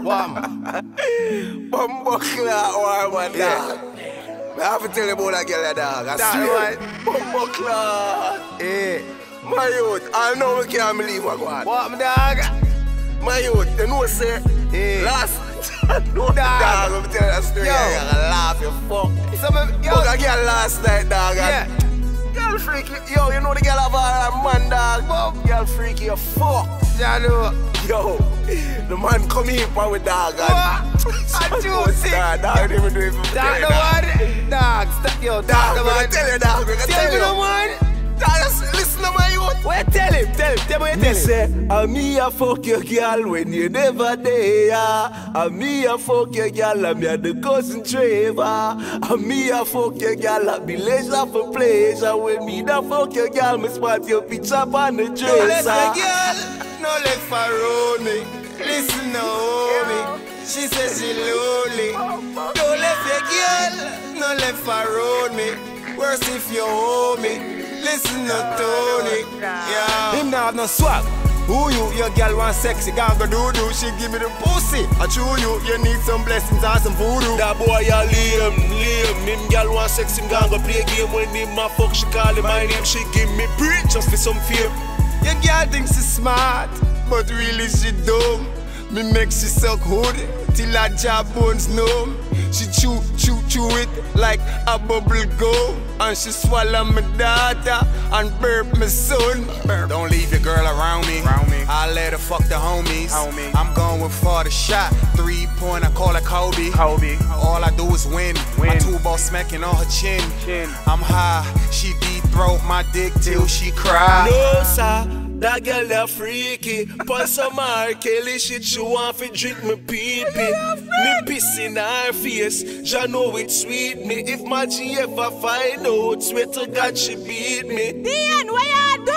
Warm. Bumbuckler warm and dog. I have to tell you about that girl, dog. I swear. Bumbuckler. Yeah. My youth, I know we can't believe what God. What, my dog? My youth, you know say, last no dog, I'm telling you that story, Yo. you're gonna laugh, you fuck. Yo. Fuck a girl last night, dog. Yeah. Girl freaky, yo, you know the girl have a man, dog. Girl freaky, you fuck. Yeah, no. Yo, the man come in for with dog. What? I do sick. Dog, didn't even do it for Dog, the one. Dog, stop, yo, Dog, dog, the I'm gonna one. tell you, dog, I'm gonna tell you. the one. Dog, listen to my youth. Wait, tell him what you tell him. Say, me a fuck your girl when you never there. Me a fuck your girl, I'm the cousin Trevor. Me a fuck your girl, I be leisure for pleasure. When me da fuck your girl, me spot your picture on the dresser. No left for girl, no left for road me. Listen to me, she says she lonely. Don't left your girl, no left for road me. Worse if you owe me. Listen to Tony, yeah. Him now have no swag. Who you? Your girl want sexy, gonna go do. She give me the pussy. I chew you need some blessings and some voodoo. That boy a lame. Him girl want sexy, him gonna play game. When him a fuck, she call him my name. She give me breed just for some fame. Your girl thinks she's smart, but really she dumb. Me make she suck hood till her jaw bones numb. She chew it like a bubble gum. And she swallow my daughter and burp my son. Don't leave your girl around me. I let her fuck the homies. I'm going for the shot. 3-point, I call it Kobe. All I do is win. My two ball smacking on her chin. I'm high, she deep throat my dick till she cry. No sir, that girl a freaky. Put some R. Kelly shit, she want to drink me pee-pee. Me piss in her face, ya know it sweet me. If my G ever find out, swear to God she beat me. Dian, what you do?